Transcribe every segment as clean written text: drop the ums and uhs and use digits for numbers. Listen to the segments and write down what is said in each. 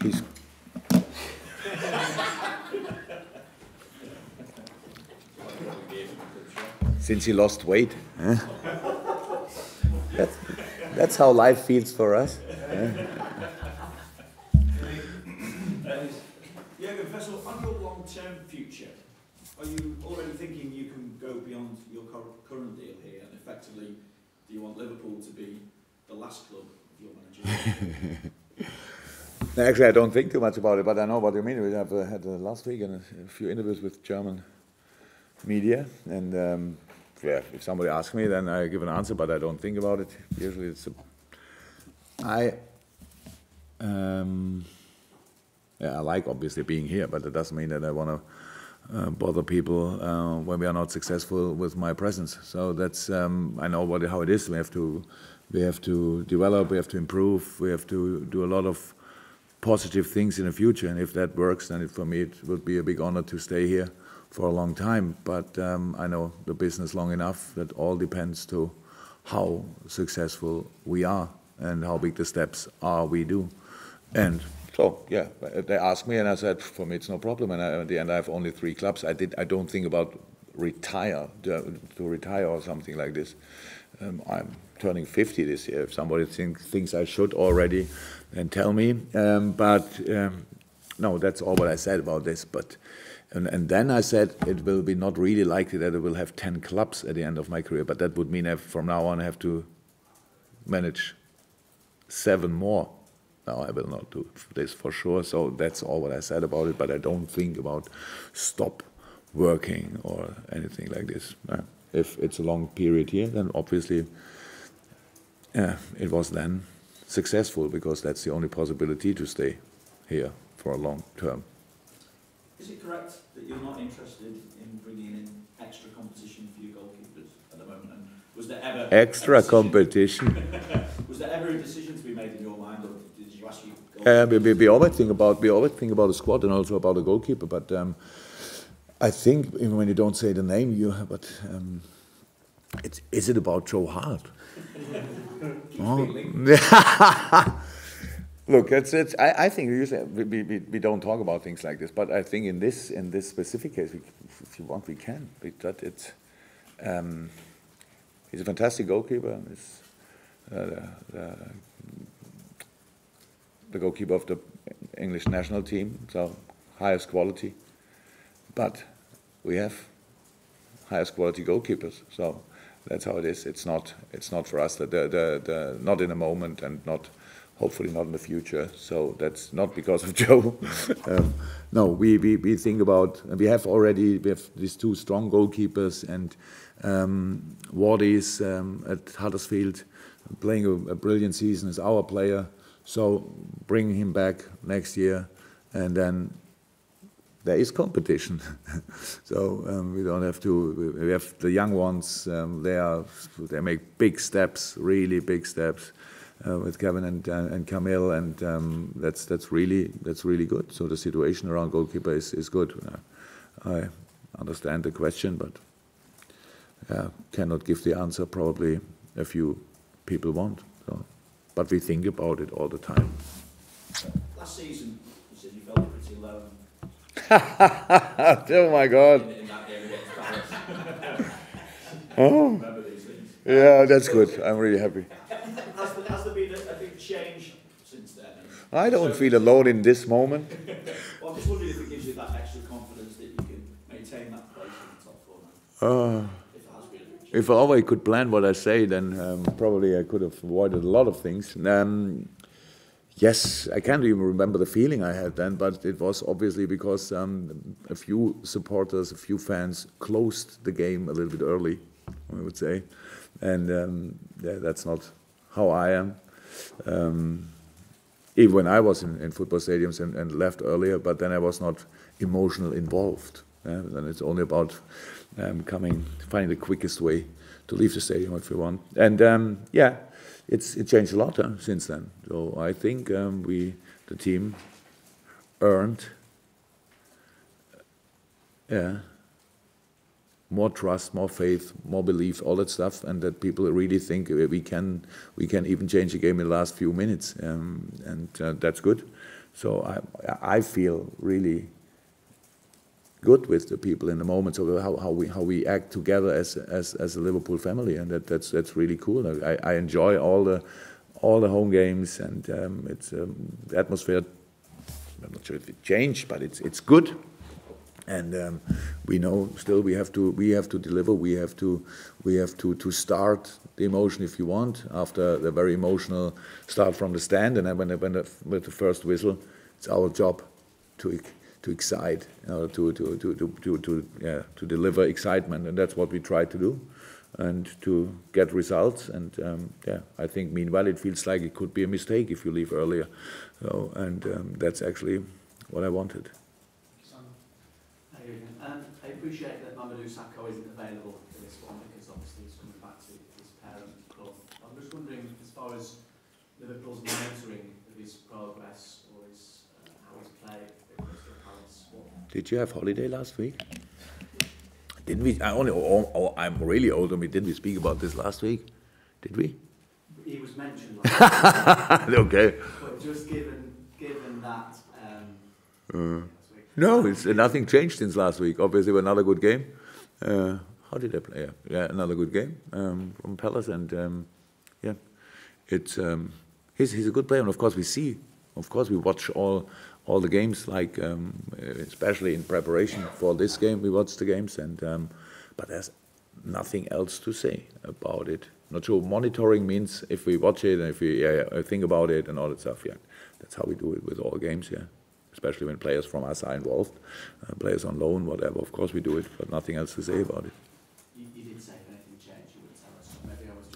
Please. Since he lost weight. That's how life feels for us. Jurgen, first of all, on your long-term future, are you already thinking you can go beyond your current deal here, and effectively, do you want Liverpool to be the last club of your manager? Actually, I don't think too much about it, but I know what you mean. We have had last week a few interviews with German media, and yeah, if somebody asks me, then I give an answer, but I don't think about it. Usually, it's I like obviously being here, but it doesn't mean that I want to bother people when we are not successful with my presence. So that's I know how it is. We have to develop, we have to improve, we have to do a lot of positive things in the future. And if that works, then for me it would be a big honor to stay here for a long time. But I know the business long enough that all depends to how successful we are and how big the steps are we do. And so, yeah, they asked me, and I said, for me, it's no problem. And at the end, I have only 3 clubs. I don't think about to retire or something like this. I'm turning 50 this year. If somebody thinks I should already, then tell me. No, that's all what I said about this. And then I said it will be not really likely that I will have 10 clubs at the end of my career. But that would mean from now on I have to manage 7 more. No, I will not do this for sure. So that's all what I said about it. But I don't think about stop working or anything like this. If it's a long period here, then obviously it was then successful, because that's the only possibility to stay here for a long term. Is it correct that you're not interested in bringing in extra competition for your goalkeepers at the moment? And was there ever extra competition? Was there ever a decision to be made in your mind, or did you ask you? We always think about the squad and also about the goalkeeper. But I think even when you don't say the name, is it about Joe Hart? Look, I think we don't talk about things like this, but I think in this specific case, if you want, we can. He's a fantastic goalkeeper. He's the goalkeeper of the English national team, so highest quality. But we have highest quality goalkeepers, so that's how it is. It's not for us. Not in a moment, and hopefully not in the future. So that's not because of Joe. No, we think about. We have these 2 strong goalkeepers, and Wardy's at Huddersfield playing a brilliant season as our player. So bring him back next year, and then there is competition. So we don't have to. We have the young ones. They make big steps, really big steps, with Kevin and Camille, and that's really good. So the situation around goalkeeper is good. I understand the question, but cannot give the answer. Probably a few people want. So. But we think about it all the time. Last season, you said you felt pretty low. Oh my God! In that game against Palace. Oh. Remember these things? Yeah, that's good. I'm really happy. Has there been a big change since then? I don't feel alone in this moment. Well, I'm just wondering if it gives you that extra confidence that you can maintain that place in the top 4 now. If I always could plan what I say, then probably I could have avoided a lot of things. Yes, I can't even remember the feeling I had then, but it was obviously because a few supporters, a few fans closed the game a little bit early, I would say. And that's not how I am. Even when I was in football stadiums and left earlier, but then I was not emotionally involved. Then it's only about finding the quickest way to leave the stadium if you want. And it changed a lot since then. So I think the team, earned more trust, more faith, more belief, all that stuff, and that people really think we can even change the game in the last few minutes, and that's good. So I feel really good with the people in the moment, so how we act together as a Liverpool family, and that's really cool. I enjoy all the home games, and it's the atmosphere. I'm not sure if it changed, but it's good. And we know still we have to deliver. We have to start the emotion, if you want, after the very emotional start from the stand, and then with the first whistle, it's our job to excite, to deliver excitement, and that's what we try to do, and to get results. And I think meanwhile it feels like it could be a mistake if you leave earlier. So, and that's actually what I wanted. I appreciate that Mamadou Sakho isn't available for this one because obviously he's coming back to his parent club. I'm just wondering, as far as Liverpool's monitoring of his progress or how he's played at Crystal Palace. Did you have holiday last week? Didn't we? I'm really old. Didn't we speak about this last week? Did we? He was mentioned last week. Okay. But just given that. No, nothing changed since last week. Obviously, another good game. How did I play? Yeah, another good game from Palace, and it's he's a good player. And of course, we watch all the games, like especially in preparation for this game. We watch the games, and but there's nothing else to say about it. Not sure. Monitoring means if we watch it and if we think about it and all that stuff. Yeah, that's how we do it with all games. Yeah. Especially when players from us are involved, players on loan, whatever. Of course we do it, but nothing else to say about it. You did say if anything changed, you would tell us. So maybe I was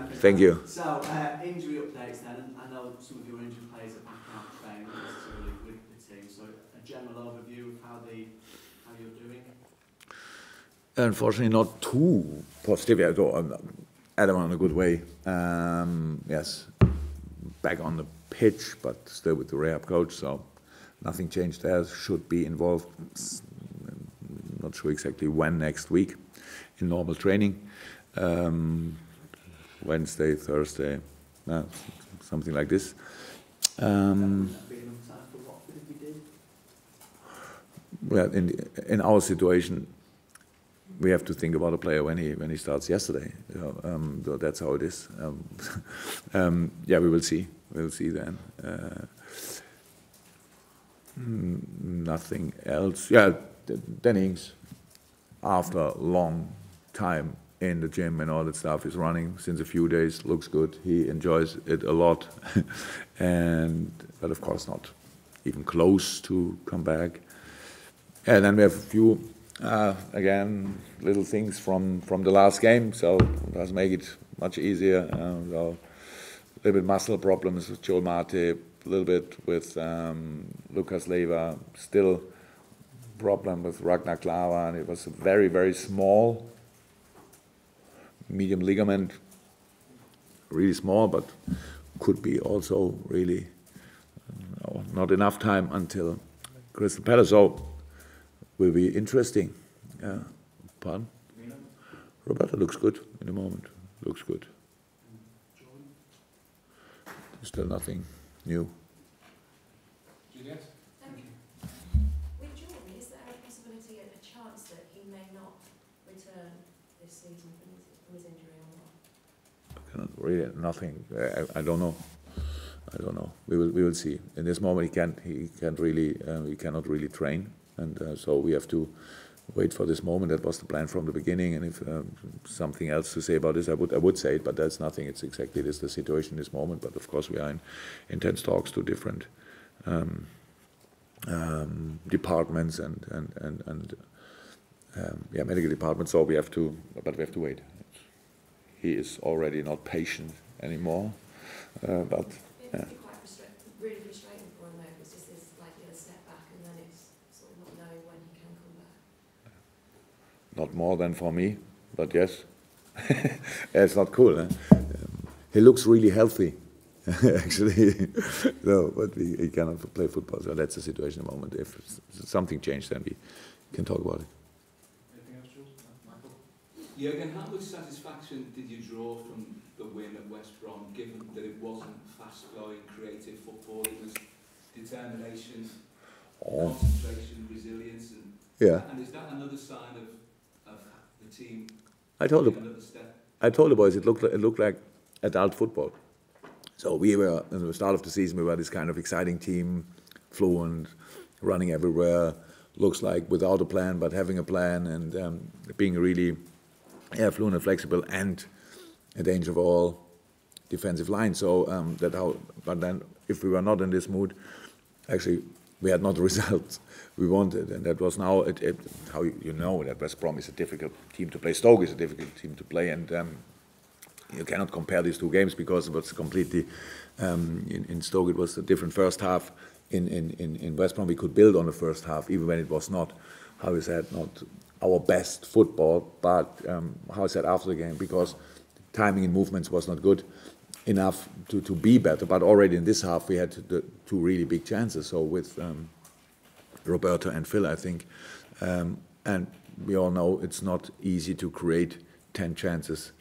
just... Thank you. So, injury updates then, and I know some of your injured players are back out training necessarily with the team, so a general overview of how you're doing? Unfortunately, not too positive. Adam on a good way. Yes, back on the pitch, but still with the rehab coach, so nothing changed there. Should be involved, not sure exactly when, next week, in normal training. Wednesday, Thursday, something like this. Well, in our situation, we have to think about a player when he starts yesterday. So that's how it is. We will see. We'll see then. Nothing else. Yeah, Dennings, after a long time in the gym and all that stuff, is running since a few days. Looks good. He enjoys it a lot, but of course not even close to come back. And then we have a few again little things from the last game, so it does make it much easier. A little bit muscle problems with Joel Matip, a little bit with Lukas Leiva, still problem with Ragnar Klavan, and it was a very, very small medium ligament, really small, but could be also really not enough time until Crystal Palace. So will be interesting. Pardon? Roberto looks good in the moment. Looks good. Still nothing new. Juliet? Thank you. With Jordan, is there a possibility, a chance that he may not return this season from his injury or not? Really, nothing. I don't know. I don't know. We will see. In this moment, he cannot really train, and so we have to wait for this moment. That was the plan from the beginning. And if something else to say about this, I would say it, but that's nothing. It's exactly this the situation in this moment. But of course, we are in intense talks to different departments and medical departments. So we have to wait. He is already not patient anymore, but. It must be quite really frustrating for him though, if it's just this a step back and then it's sort of not knowing when he can come back. Not more than for me, but yes. It's not cool. Huh? He looks really healthy, actually. No, but he cannot play football, so that's the situation at the moment. If something changed, then we can talk about it. Anything else, Jules? Michael? Jurgen, how much satisfaction did you draw from the win at West Brom, given that it wasn't fast-flowing, creative football, it was determination, concentration, resilience, and is that another sign of the team taking another step? I told the boys it looked like adult football. So we were, at the start of the season, we were this kind of exciting team, fluent, running everywhere, looks like without a plan, but having a plan, and being really fluent and flexible, and a danger of all defensive line. So but then if we were not in this mood, actually we had not the results we wanted, and that was now how you know that West Brom is a difficult team to play. Stoke is a difficult team to play, and you cannot compare these two games because it was completely in Stoke it was a different first half. In West Brom we could build on the first half, even when it was not, how is that, not our best football, but how is that after the game, because timing and movements was not good enough to be better. But already in this half we had two really big chances. So with Roberto and Phil, I think, and we all know it's not easy to create 10 chances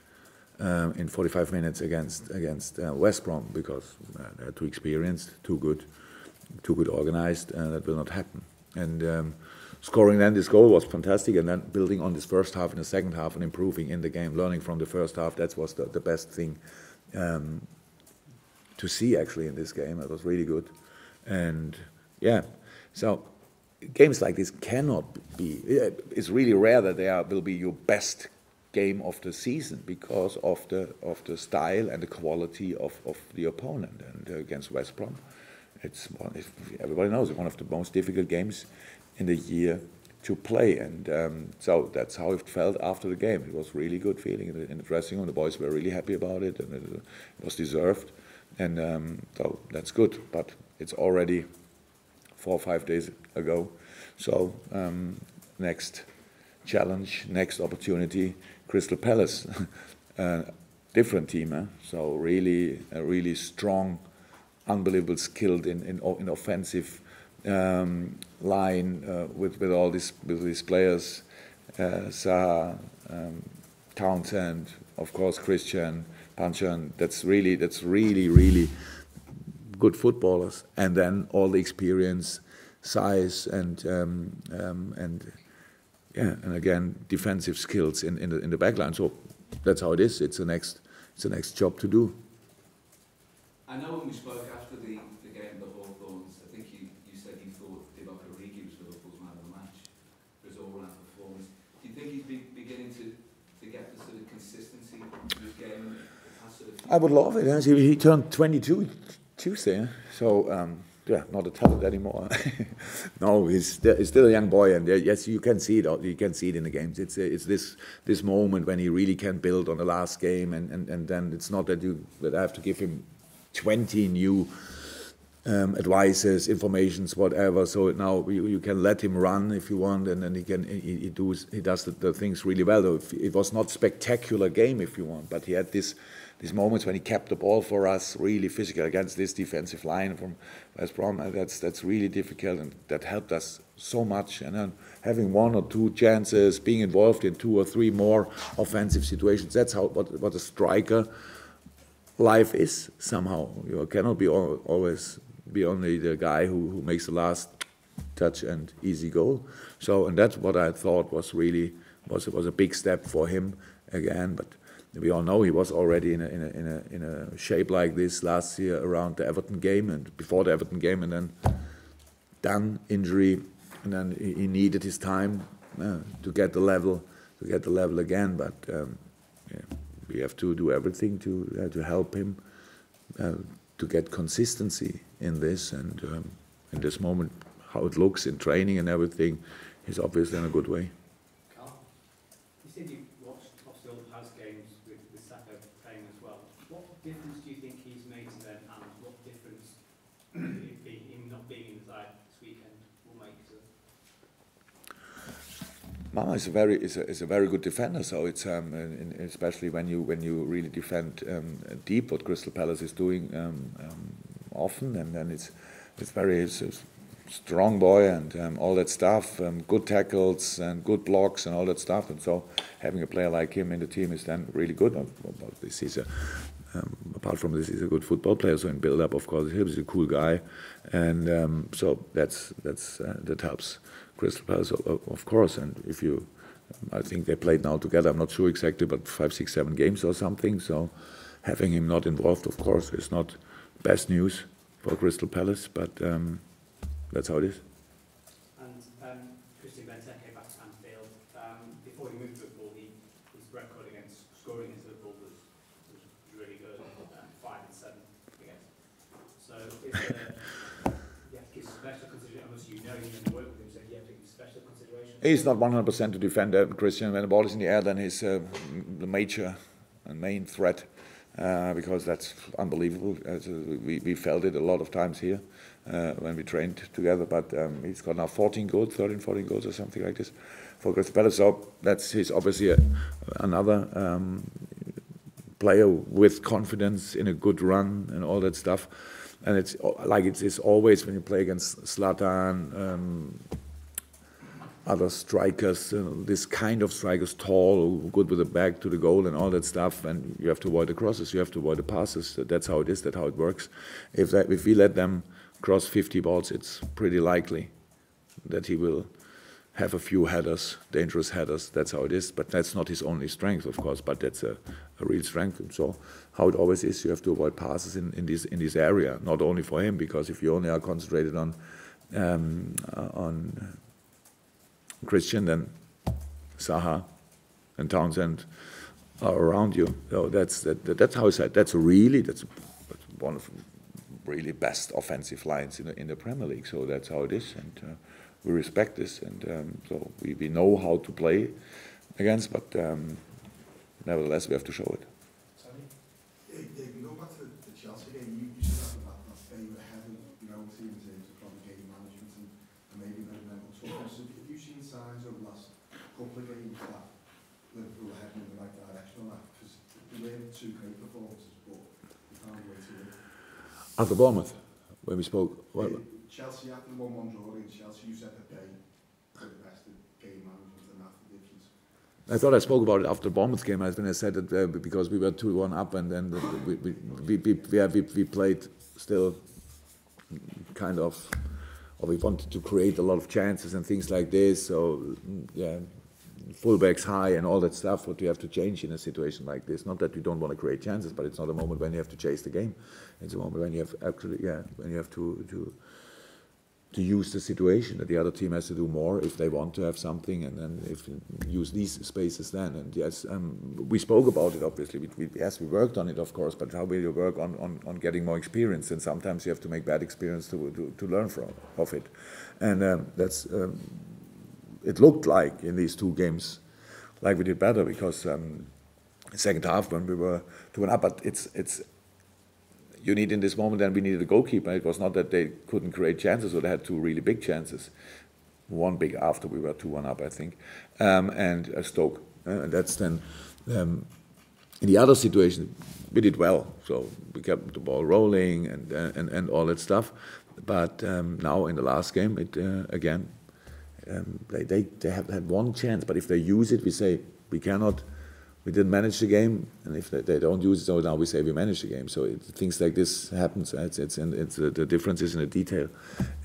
in 45 minutes against West Brom, because they're too experienced, too good organized, and that will not happen. And scoring then this goal was fantastic, and then building on this first half in the second half and improving in the game, learning from the first half. That was the best thing to see actually in this game. It was really good, and so games like this cannot be. It's really rare that there will be your best game of the season because of the style and the quality of the opponent. And against West Brom, everybody knows it's one of the most difficult games in the year to play, and so that's how it felt after the game. It was really good feeling in the dressing room. The boys were really happy about it, and it was deserved, and so that's good. But it's already 4 or 5 days ago, so next challenge, next opportunity, Crystal Palace, different team, so really strong, unbelievable skilled in offensive line with all these players, Zaha, Townsend, of course Christian, Panchan. That's really good footballers, and then all the experience, size, and again defensive skills in the back line. So that's how it is. It's the next job to do. I know when we spoke after the game, the Hawthorns, I think you said you thought Divock Origi was Liverpool's man of the match for his all-round performance. Do you think he's beginning to get the sort of consistency of his game? I would love it. He turned 22 Tuesday, so not a talent anymore. No, he's still a young boy, and yes, you can see it. You can see it in the games. It's this moment when he really can build on the last game, and then it's not that I have to give him 20 new advices, informations, whatever. So now you can let him run if you want, and then he does the things really well. It was not spectacular game if you want, but he had these moments when he kept the ball for us, really physical against this defensive line from West Brom. That's really difficult, and that helped us so much. And then having 1 or 2 chances, being involved in 2 or 3 more offensive situations. That's what a striker life is somehow. You cannot be always be only the guy who makes the last touch and easy goal. So, and that's what I thought was a big step for him again. But we all know he was already in a shape like this last year around the Everton game and before the Everton game, and then done injury, and then he needed his time to get the level again. But we have to do everything to help him to get consistency in this, and in this moment, how it looks in training and everything is obviously in a good way. Carl, you said you watched obviously all the Palace games with Saka playing as well. What difference do you think he's made to them, and what difference him not being in the side this weekend will make to them? Mama is a very good defender, so it's especially when you really defend deep, what Crystal Palace is doing often, and then it's strong boy and all that stuff, good tackles and good blocks and all that stuff. And so having a player like him in the team is then really good. Apart from this, he's a good football player. So in build-up, of course, he's a cool guy, and so that helps Crystal Palace, of course. And if you, I think they played now together. I'm not sure exactly, but 5, 6, 7 games or something. So having him not involved, of course, is not best news for Crystal Palace, but that's how it is. And Christian Benteke back to Anfield. Before he moved to Liverpool, his record against scoring against Liverpool was really good, 5 and 7 against. So is there, you have to give special consideration, unless you know you're going to work with him, so you have to give special consideration? He's not 100% to defend Christian. When the ball is in the air, then he's the major and main threat. Because that's unbelievable. We felt it a lot of times here when we trained together, but he's got now 13, 14 goals or something like this for Crystal Palace. So he's obviously another player with confidence in a good run and all that stuff. And it's like it's always when you play against Zlatan, other strikers, this kind of strikers, tall, good with the back to the goal and all that stuff, and you have to avoid the crosses, you have to avoid the passes. That's how it is, that's how it works. If we let them cross 50 balls, it's pretty likely that he will have a few headers, dangerous headers. That's how it is, but that's not his only strength, of course, but that's a real strength. And so how it always is, you have to avoid passes in this area, not only for him, because if you only are concentrated on Christian, then Zaha and Townsend are around you. So that's how it's said. That's one of the really best offensive lines in the Premier League. So that's how it is, and we respect this, and so we know how to play against, but nevertheless we have to show it. Sorry? Go back to the Chelsea game. You said that they were ahead of team in terms of probably game management and maybe a bit of mental toughness. Have you seen signs over the last couple of games that Liverpool are heading in the right direction on that? Because they were 2 great performances, but they found a way to win. After Bournemouth, when we spoke, Chelsea after the 1-1 draw against Chelsea, you said that they were the best at game management and that's the difference. I thought I spoke about it after the Bournemouth game. When I said that because we were 2-1 up, and then we played still kind of, or we wanted to create a lot of chances and things like this. So yeah, fullbacks high and all that stuff. What you have to change in a situation like this. Not that you don't want to create chances, but it's not a moment when you have to chase the game. It's a moment when you have when you have to use the situation, that the other team has to do more if they want to have something, and then if you use these spaces then. And yes, we spoke about it, obviously. We worked on it, of course, but how will you work on getting more experience? And sometimes you have to make bad experience to learn of it. And it looked like in these 2 games like we did better, because second half when we were 2-1 up, but it's you need in this moment, and we needed a goalkeeper. It was not that they couldn't create chances, or they had 2 really big chances. One big after we were 2-1 up, I think, and Stoke. And that's then, in the other situation, we did well. So we kept the ball rolling and all that stuff. But now in the last game, again, they have had 1 chance. But if they use it, we say we didn't manage the game, and if they don't use it, so now we say we managed the game. So things like this happens. The difference is in the detail,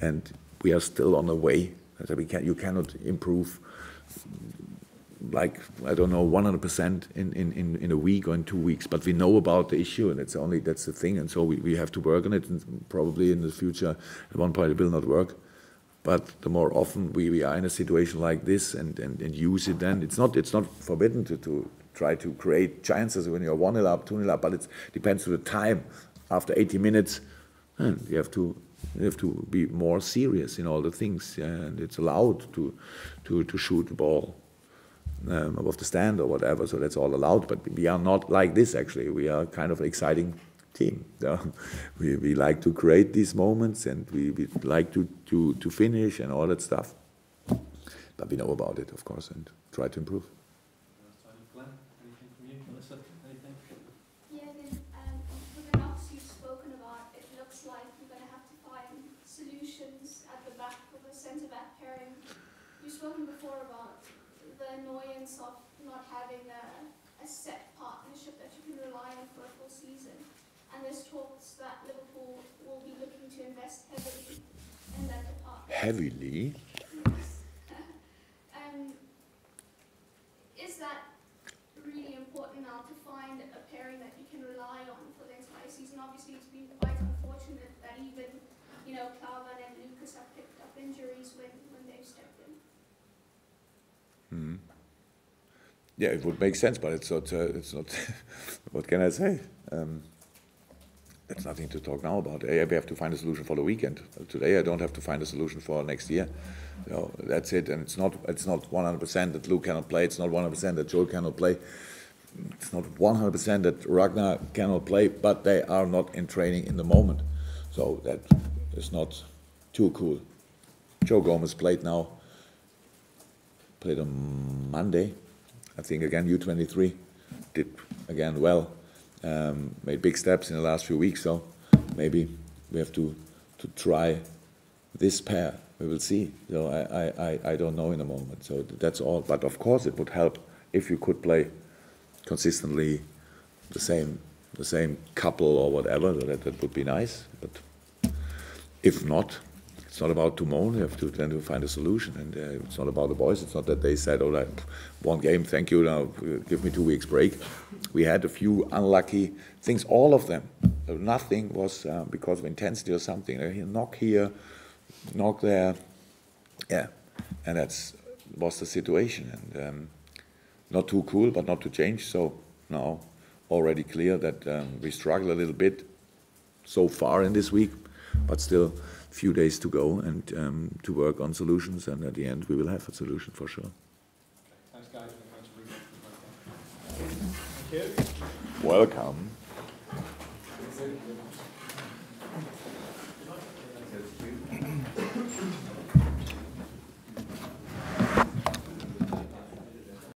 and we are still on the way. You cannot improve like 100% in a week or in 2 weeks. But we know about the issue, and that's the thing. And so we have to work on it, and probably in the future at one point it will not work. But the more often we are in a situation like this and use it, then it's not forbidden to try to create chances when you're 1-0 up, 2-0 up, but it depends on the time. After 80 minutes, you have to be more serious in all the things, and it's allowed to shoot the ball above the stand or whatever. So that's all allowed. But we are not like this. Actually, we are kind of an exciting team. We like to create these moments, and we like to finish and all that stuff. But we know about it, of course, and try to improve. With the knocks you've spoken about, it looks like you're going to have to find solutions at the back spoken before about the annoyance of not having a set partnership that you can rely on for a full season. And there's talks that Liverpool will be looking to invest heavily in that department. Heavily? Yes. Is that really important now to find a pairing that you can rely on for the entire season? Obviously, it's been quite unfortunate that even, Klavan and Lucas have picked up injuries when they've stepped in. Hmm. Yeah, it would make sense, but it's not. What can I say? That's nothing to talk now about. We have to find a solution for the weekend. Today, I don't have to find a solution for next year. That's it. And it's not 100% that Luke cannot play. It's not 100% that Joel cannot play. It's not 100% that Ragnar cannot play. But they are not in training in the moment, so that is not too cool. Joe Gomez played on Monday. I think again U23 did again well. Made big steps in the last few weeks, so maybe we have to try this pair. We will see. So I don't know in the moment. So that's all. But of course, it would help if you could play consistently the same couple or whatever. That would be nice. But if not, it's not about tomorrow. You have to then find a solution. And it's not about the boys. It's not that they said, "Oh, like, one game, thank you. Now give me 2 weeks break." We had a few unlucky things. All of them. Nothing was because of intensity or something. Knock here, knock there. Yeah, and was the situation. And not too cool, but not to change. So now already clear that we struggle a little bit so far in this week, but still few days to go and to work on solutions, and at the end we will have a solution for sure. Thanks, guys. Thank you. Welcome.